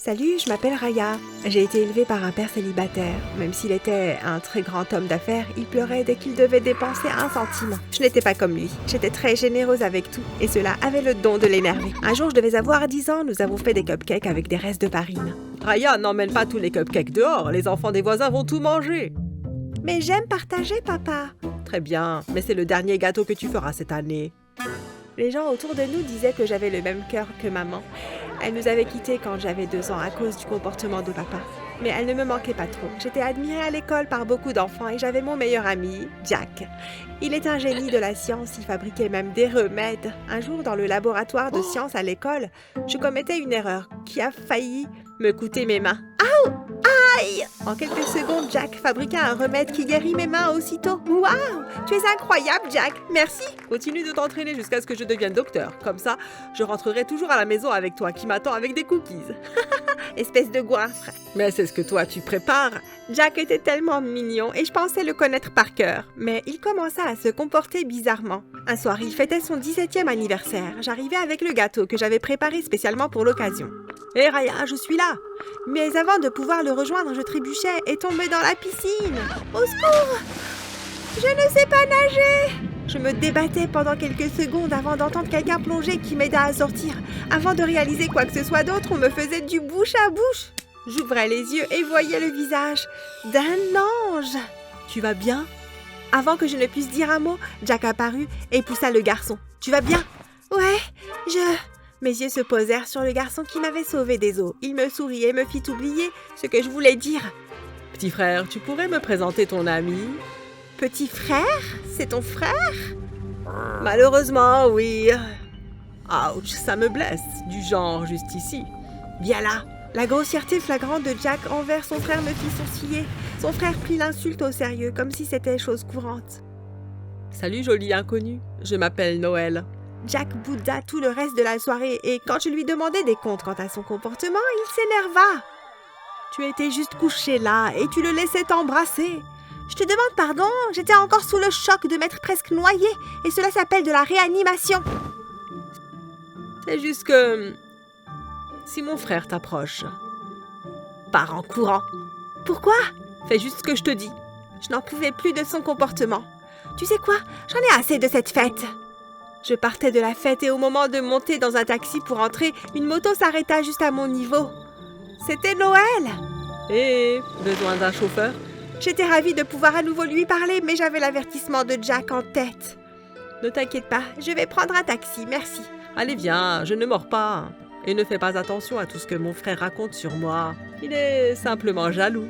Salut, je m'appelle Raya. J'ai été élevée par un père célibataire. Même s'il était un très grand homme d'affaires, il pleurait dès qu'il devait dépenser un centime. Je n'étais pas comme lui. J'étais très généreuse avec tout, et cela avait le don de l'énerver. Un jour, je devais avoir 10 ans, nous avons fait des cupcakes avec des restes de farine. Raya, n'emmène pas tous les cupcakes dehors, les enfants des voisins vont tout manger. Mais j'aime partager, papa. Très bien, mais c'est le dernier gâteau que tu feras cette année. Les gens autour de nous disaient que j'avais le même cœur que maman. Elle nous avait quittés quand j'avais 2 ans à cause du comportement de papa. Mais elle ne me manquait pas trop. J'étais admirée à l'école par beaucoup d'enfants et j'avais mon meilleur ami, Jack. Il est un génie de la science, il fabriquait même des remèdes. Un jour, dans le laboratoire de sciences à l'école, je commettais une erreur qui a failli me coûter mes mains. Aïe! En quelques secondes, Jack fabriqua un remède qui guérit mes mains aussitôt. Waouh! Tu es incroyable, Jack! Merci! Continue de t'entraîner jusqu'à ce que je devienne docteur. Comme ça, je rentrerai toujours à la maison avec toi qui m'attend avec des cookies. Espèce de goinfre! Mais c'est ce que toi tu prépares. Jack était tellement mignon et je pensais le connaître par cœur. Mais il commença à se comporter bizarrement. Un soir, il fêtait son 17e anniversaire. J'arrivais avec le gâteau que j'avais préparé spécialement pour l'occasion. Hé Raya, je suis là! Mais avant de pouvoir le rejoindre, je trébuchais et tombais dans la piscine. Au secours! Je ne sais pas nager! Je me débattais pendant quelques secondes avant d'entendre quelqu'un plonger qui m'aida à sortir. Avant de réaliser quoi que ce soit d'autre, on me faisait du bouche à bouche. J'ouvrais les yeux et voyais le visage d'un ange. Tu vas bien? Avant que je ne puisse dire un mot, Jack apparut et poussa le garçon. Tu vas bien? Ouais, Mes yeux se posèrent sur le garçon qui m'avait sauvé des eaux. Il me sourit et me fit oublier ce que je voulais dire. Petit frère, tu pourrais me présenter ton ami? Petit frère? C'est ton frère? Malheureusement, oui. Ouch, ça me blesse, du genre juste ici. Viens là. La grossièreté flagrante de Jack envers son frère me fit sourciller. Son frère prit l'insulte au sérieux, comme si c'était chose courante. Salut, joli inconnu. Je m'appelle Noël. Jack bouda tout le reste de la soirée et quand je lui demandai des comptes quant à son comportement, il s'énerva. Tu étais juste couché là et tu le laissais t'embrasser. Je te demande pardon, j'étais encore sous le choc de m'être presque noyée et cela s'appelle de la réanimation. C'est juste que... si mon frère t'approche, pars en courant. Pourquoi? Fais juste ce que je te dis. Je n'en pouvais plus de son comportement. Tu sais quoi? J'en ai assez de cette fête. Je partais de la fête et au moment de monter dans un taxi pour entrer, une moto s'arrêta juste à mon niveau. C'était Noël! Hé, besoin d'un chauffeur? J'étais ravie de pouvoir à nouveau lui parler, mais j'avais l'avertissement de Jack en tête. Ne t'inquiète pas, je vais prendre un taxi, merci. Allez, viens, je ne mords pas. Et ne fais pas attention à tout ce que mon frère raconte sur moi. Il est simplement jaloux.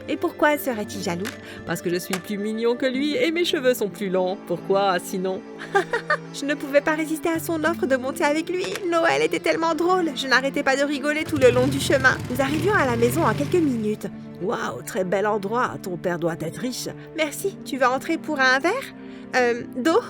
Et pourquoi serait-il jaloux? Parce que je suis plus mignon que lui et mes cheveux sont plus longs. Pourquoi, sinon? Je ne pouvais pas résister à son offre de monter avec lui. Noël était tellement drôle. Je n'arrêtais pas de rigoler tout le long du chemin. Nous arrivions à la maison en quelques minutes. Waouh, très bel endroit. Ton père doit être riche. Merci. Tu veux entrer pour un verre? D'eau?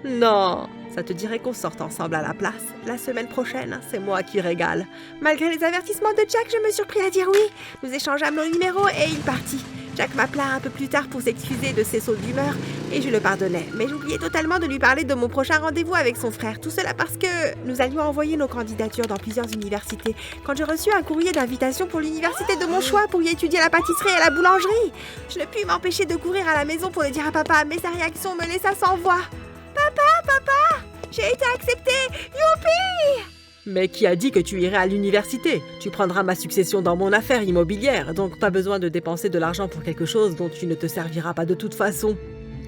Non. Ça te dirait qu'on sorte ensemble à la place? La semaine prochaine, c'est moi qui régale. Malgré les avertissements de Jack, je me surpris à dire oui. Nous échangeâmes nos numéros et il partit. Jack m'appela un peu plus tard pour s'excuser de ses sauts d'humeur et je le pardonnais. Mais j'oubliais totalement de lui parler de mon prochain rendez-vous avec son frère. Tout cela parce que nous allions envoyer nos candidatures dans plusieurs universités. Quand je reçus un courrier d'invitation pour l'université de mon choix pour y étudier la pâtisserie et la boulangerie, je ne pus m'empêcher de courir à la maison pour le dire à papa, mais sa réaction me laissa sans voix. Papa, j'ai été acceptée! Youpi! Mais qui a dit que tu irais à l'université? Tu prendras ma succession dans mon affaire immobilière, donc pas besoin de dépenser de l'argent pour quelque chose dont tu ne te serviras pas de toute façon.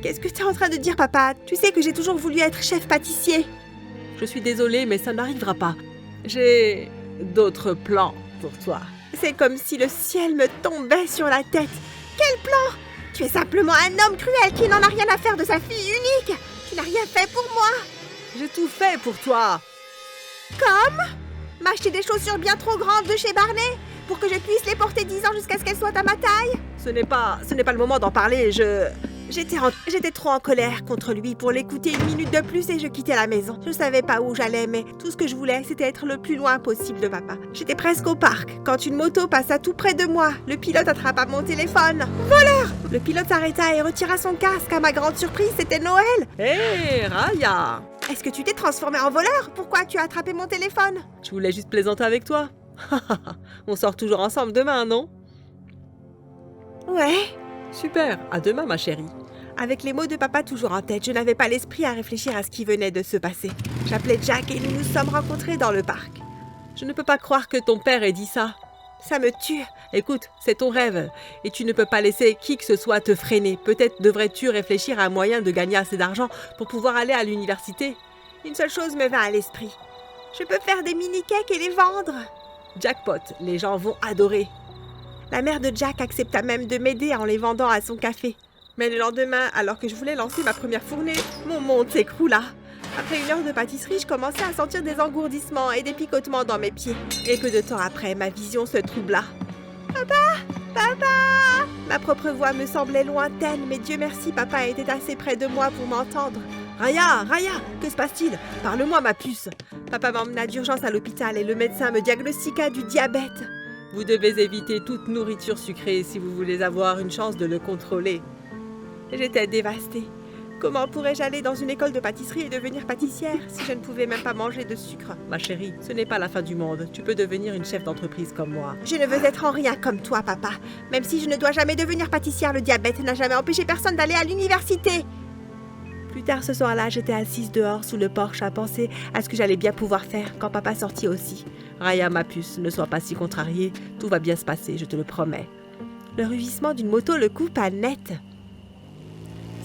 Qu'est-ce que tu es en train de dire, papa? Tu sais que j'ai toujours voulu être chef pâtissier. Je suis désolée, mais ça n'arrivera pas. J'ai d'autres plans pour toi. C'est comme si le ciel me tombait sur la tête. Quel plan? Tu es simplement un homme cruel qui n'en a rien à faire de sa fille unique. Tu n'as rien fait pour moi. J'ai tout fait pour toi. Comme? M'acheter des chaussures bien trop grandes de chez Barney pour que je puisse les porter 10 ans jusqu'à ce qu'elles soient à ma taille? Ce n'est pas le moment d'en parler, J'étais trop en colère contre lui pour l'écouter une minute de plus et je quittais la maison. Je savais pas où j'allais, mais tout ce que je voulais, c'était être le plus loin possible de papa. J'étais presque au parc quand une moto passa tout près de moi. Le pilote attrapa mon téléphone. Voleur! Le pilote s'arrêta et retira son casque. À ma grande surprise, c'était Noël. Hé, Raya! Est-ce que tu t'es transformé en voleur? Pourquoi tu as attrapé mon téléphone? Je voulais juste plaisanter avec toi. On sort toujours ensemble demain, non? Ouais. Super, à demain ma chérie. Avec les mots de papa toujours en tête, je n'avais pas l'esprit à réfléchir à ce qui venait de se passer. J'appelais Jack et nous nous sommes rencontrés dans le parc. Je ne peux pas croire que ton père ait dit ça. Ça me tue. Écoute, c'est ton rêve et tu ne peux pas laisser qui que ce soit te freiner. Peut-être devrais-tu réfléchir à un moyen de gagner assez d'argent pour pouvoir aller à l'université. Une seule chose me vint à l'esprit. Je peux faire des mini-cakes et les vendre. Jackpot, les gens vont adorer. La mère de Jack accepta même de m'aider en les vendant à son café. Mais le lendemain, alors que je voulais lancer ma première fournée, mon monde s'écroula. Après 1 heure de pâtisserie, je commençais à sentir des engourdissements et des picotements dans mes pieds. Et peu de temps après, ma vision se troubla. Papa! Papa! Ma propre voix me semblait lointaine, mais Dieu merci, papa était assez près de moi pour m'entendre. Raya, que se passe-t-il? Parle-moi, ma puce. Papa m'emmena d'urgence à l'hôpital et le médecin me diagnostiqua du diabète. Vous devez éviter toute nourriture sucrée si vous voulez avoir une chance de le contrôler. J'étais dévastée. Comment pourrais-je aller dans une école de pâtisserie et devenir pâtissière si je ne pouvais même pas manger de sucre? Ma chérie, ce n'est pas la fin du monde. Tu peux devenir une chef d'entreprise comme moi. Je ne veux être en rien comme toi, papa. Même si je ne dois jamais devenir pâtissière, le diabète n'a jamais empêché personne d'aller à l'université. Plus tard ce soir-là, j'étais assise dehors sous le porche à penser à ce que j'allais bien pouvoir faire quand papa sortit aussi. Raya, ma puce, ne sois pas si contrariée. Tout va bien se passer, je te le promets. Le rugissement d'une moto le coupa net.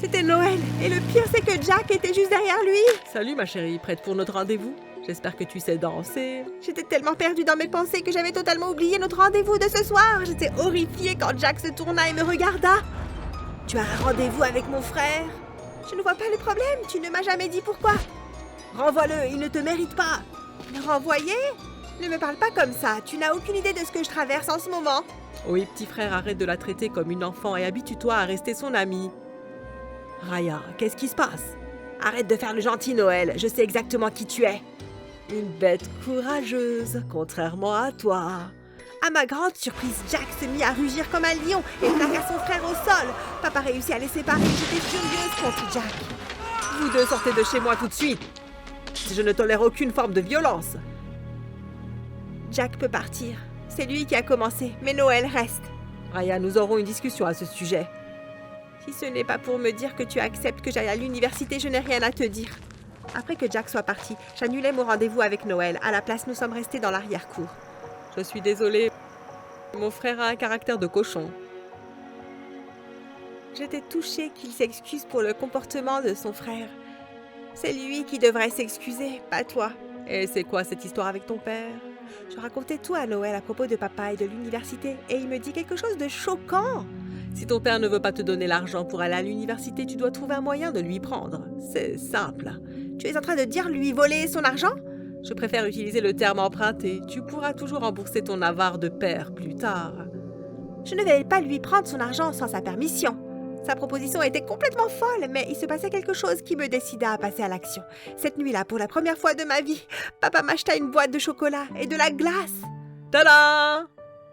C'était Noël, et le pire c'est que Jack était juste derrière lui. Salut ma chérie, prête pour notre rendez-vous? J'espère que tu sais danser. J'étais tellement perdue dans mes pensées que j'avais totalement oublié notre rendez-vous de ce soir. J'étais horrifiée quand Jack se tourna et me regarda. Tu as un rendez-vous avec mon frère? Je ne vois pas le problème, tu ne m'as jamais dit pourquoi. Renvoie-le, il ne te mérite pas. Le renvoyer? Ne me parle pas comme ça, tu n'as aucune idée de ce que je traverse en ce moment. Oui, petit frère, arrête de la traiter comme une enfant et habitue-toi à rester son amie. Raya, qu'est-ce qui se passe? Arrête de faire le gentil, Noël. Je sais exactement qui tu es. Une bête courageuse, contrairement à toi. À ma grande surprise, Jack se mit à rugir comme un lion et plaqua son frère au sol. Papa réussit à les séparer. J'étais furieuse contre Jack. Vous deux sortez de chez moi tout de suite. Je ne tolère aucune forme de violence. Jack peut partir. C'est lui qui a commencé, mais Noël reste. Raya, nous aurons une discussion à ce sujet. Si ce n'est pas pour me dire que tu acceptes que j'aille à l'université, je n'ai rien à te dire. Après que Jack soit parti, j'annulai mon rendez-vous avec Noël. À la place, nous sommes restés dans l'arrière-cour. Je suis désolée. Mon frère a un caractère de cochon. J'étais touchée qu'il s'excuse pour le comportement de son frère. C'est lui qui devrait s'excuser, pas toi. Et c'est quoi cette histoire avec ton père? Je racontais tout à Noël à propos de papa et de l'université, et il me dit quelque chose de choquant. Si ton père ne veut pas te donner l'argent pour aller à l'université, tu dois trouver un moyen de lui prendre. C'est simple. Tu es en train de dire lui voler son argent? Je préfère utiliser le terme emprunter. Tu pourras toujours rembourser ton avare de père plus tard. Je ne vais pas lui prendre son argent sans sa permission. Sa proposition était complètement folle, mais il se passait quelque chose qui me décida à passer à l'action. Cette nuit-là, pour la première fois de ma vie, papa m'acheta une boîte de chocolat et de la glace. Tada!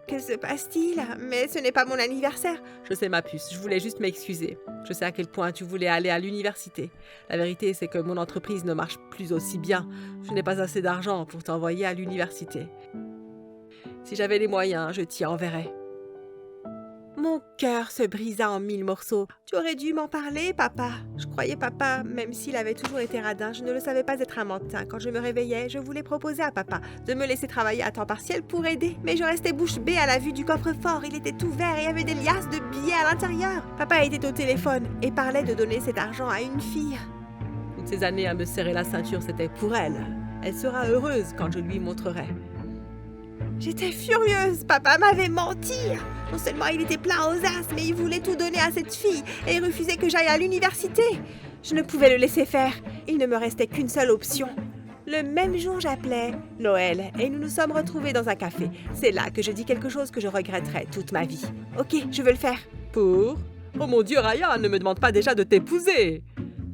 Que se passe-t-il? Mais ce n'est pas mon anniversaire. Je sais ma puce, je voulais juste m'excuser. Je sais à quel point tu voulais aller à l'université. La vérité, c'est que mon entreprise ne marche plus aussi bien. Je n'ai pas assez d'argent pour t'envoyer à l'université. Si j'avais les moyens, je t'y enverrais. Mon cœur se brisa en 1000 morceaux. Tu aurais dû m'en parler, papa. Je croyais papa, même s'il avait toujours été radin, je ne le savais pas être un mentin. Quand je me réveillais, je voulais proposer à papa de me laisser travailler à temps partiel pour aider. Mais je restais bouche bée à la vue du coffre-fort. Il était ouvert et il y avait des liasses de billets à l'intérieur. Papa était au téléphone et parlait de donner cet argent à une fille. Toutes ces années à me serrer la ceinture, c'était pour elle. Elle sera heureuse quand je lui montrerai. J'étais furieuse, papa m'avait menti. Non seulement il était plein aux as, mais il voulait tout donner à cette fille et il refusait que j'aille à l'université. Je ne pouvais le laisser faire. Il ne me restait qu'une seule option. Le même jour, j'appelais Noël et nous nous sommes retrouvés dans un café. C'est là que je dis quelque chose que je regretterai toute ma vie. Ok, je veux le faire. Pour? Oh mon Dieu, Raya, ne me demande pas déjà de t'épouser.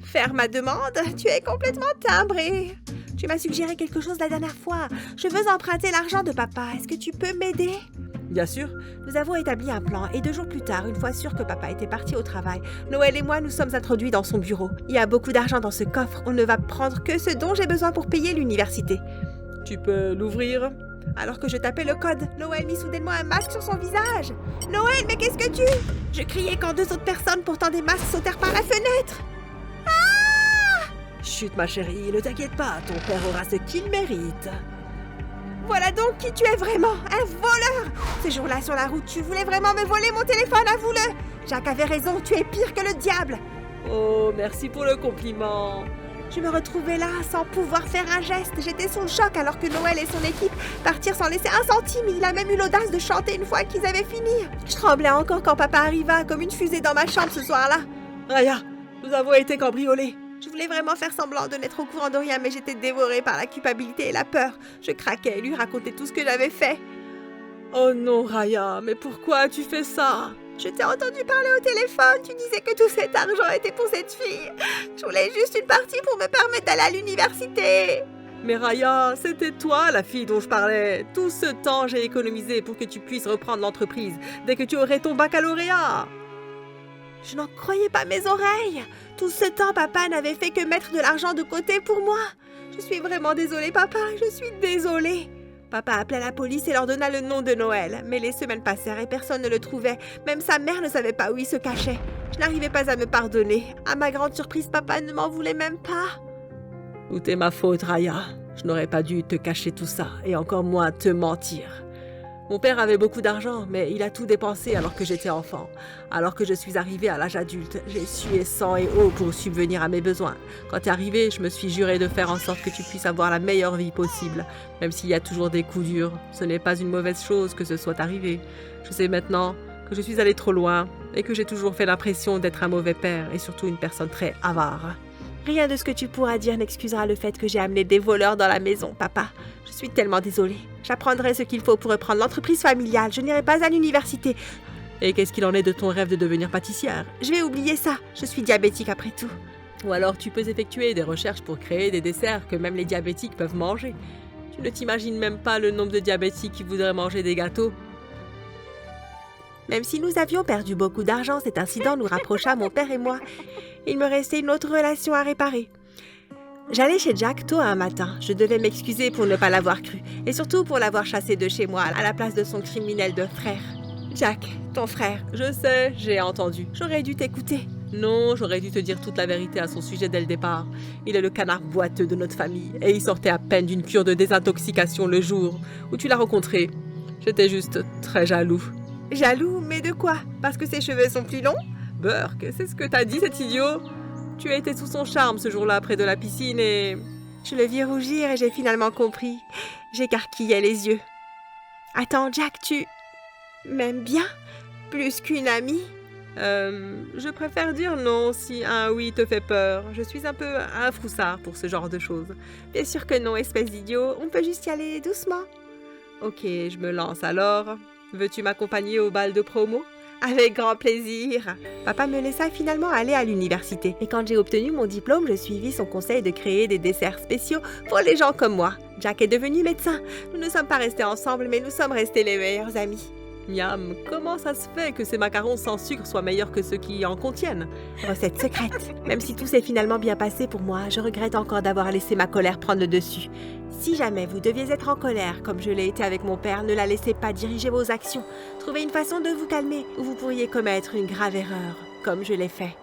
Faire ma demande? Tu es complètement timbré. Tu m'as suggéré quelque chose la dernière fois. Je veux emprunter l'argent de papa. Est-ce que tu peux m'aider? Bien sûr. Nous avons établi un plan et 2 jours plus tard, une fois sûr que papa était parti au travail, Noël et moi nous sommes introduits dans son bureau. Il y a beaucoup d'argent dans ce coffre, on ne va prendre que ce dont j'ai besoin pour payer l'université. Tu peux l'ouvrir? Alors que je tapais le code, Noël mit soudainement un masque sur son visage. Noël, mais qu'est-ce que tu... Je criais quand 2 autres personnes portant des masques sautèrent par la fenêtre. Chut, ma chérie, ne t'inquiète pas, ton père aura ce qu'il mérite. Voilà donc qui tu es vraiment, un voleur! Ce jour-là sur la route, tu voulais vraiment me voler mon téléphone, avoue-le! Jacques avait raison, tu es pire que le diable! Oh, merci pour le compliment. Je me retrouvais là, sans pouvoir faire un geste. J'étais sous le choc alors que Noël et son équipe partirent sans laisser un centime. Il a même eu l'audace de chanter une fois qu'ils avaient fini. Je tremblais encore quand papa arriva, comme une fusée dans ma chambre ce soir-là. Raya, nous avons été cambriolés. Je voulais vraiment faire semblant de n'être au courant de rien, mais j'étais dévorée par la culpabilité et la peur. Je craquais et lui racontais tout ce que j'avais fait. Oh non, Raya, mais pourquoi tu fais ça? Je t'ai entendu parler au téléphone, tu disais que tout cet argent était pour cette fille. Je voulais juste une partie pour me permettre d'aller à l'université. Mais Raya, c'était toi la fille dont je parlais. Tout ce temps, j'ai économisé pour que tu puisses reprendre l'entreprise dès que tu aurais ton baccalauréat. Je n'en croyais pas mes oreilles. Tout ce temps, papa n'avait fait que mettre de l'argent de côté pour moi. Je suis vraiment désolée, papa, je suis désolée. Papa appela la police et leur donna le nom de Noël. Mais les semaines passèrent et personne ne le trouvait. Même sa mère ne savait pas où il se cachait. Je n'arrivais pas à me pardonner. À ma grande surprise, papa ne m'en voulait même pas. Tout est ma faute, Raya. Je n'aurais pas dû te cacher tout ça, et encore moins te mentir. Mon père avait beaucoup d'argent, mais il a tout dépensé alors que j'étais enfant. Alors que je suis arrivée à l'âge adulte, j'ai sué sang et eau pour subvenir à mes besoins. Quand t'es arrivé, je me suis juré de faire en sorte que tu puisses avoir la meilleure vie possible. Même s'il y a toujours des coups durs, ce n'est pas une mauvaise chose que ce soit arrivé. Je sais maintenant que je suis allée trop loin et que j'ai toujours fait l'impression d'être un mauvais père et surtout une personne très avare. Rien de ce que tu pourras dire n'excusera le fait que j'ai amené des voleurs dans la maison, papa. Je suis tellement désolée. J'apprendrai ce qu'il faut pour reprendre l'entreprise familiale. Je n'irai pas à l'université. Et qu'est-ce qu'il en est de ton rêve de devenir pâtissière? Je vais oublier ça. Je suis diabétique après tout. Ou alors tu peux effectuer des recherches pour créer des desserts que même les diabétiques peuvent manger. Tu ne t'imagines même pas le nombre de diabétiques qui voudraient manger des gâteaux. Même si nous avions perdu beaucoup d'argent, cet incident nous rapprocha, mon père et moi. Il me restait une autre relation à réparer. J'allais chez Jack tôt un matin. Je devais m'excuser pour ne pas l'avoir cru. Et surtout pour l'avoir chassé de chez moi à la place de son criminel de frère. Jack, ton frère. Je sais, j'ai entendu. J'aurais dû t'écouter. Non, j'aurais dû te dire toute la vérité à son sujet dès le départ. Il est le canard boiteux de notre famille. Et il sortait à peine d'une cure de désintoxication le jour où tu l'as rencontré. J'étais juste très jaloux. Jaloux, mais de quoi? Parce que ses cheveux sont plus longs? Burke, c'est ce que t'as dit, cet idiot? Tu as été sous son charme ce jour-là près de la piscine et... Je le vis rougir et j'ai finalement compris. J'écarquillais les yeux. Attends, Jack, tu... m'aimes bien? Plus qu'une amie? Je préfère dire non si un oui te fait peur. Je suis un peu un froussard pour ce genre de choses. Bien sûr que non, espèce d'idiot. On peut juste y aller doucement. Ok, je me lance alors. Veux-tu m'accompagner au bal de promo? Avec grand plaisir. Papa me laissa finalement aller à l'université. Et quand j'ai obtenu mon diplôme, je suivis son conseil de créer des desserts spéciaux pour les gens comme moi. Jack est devenu médecin. Nous ne sommes pas restés ensemble, mais nous sommes restés les meilleurs amis. Miam, comment ça se fait que ces macarons sans sucre soient meilleurs que ceux qui en contiennent? Recette secrète. Même si tout s'est finalement bien passé pour moi, je regrette encore d'avoir laissé ma colère prendre le dessus. Si jamais vous deviez être en colère, comme je l'ai été avec mon père, ne la laissez pas diriger vos actions. Trouvez une façon de vous calmer, ou vous pourriez commettre une grave erreur, comme je l'ai fait.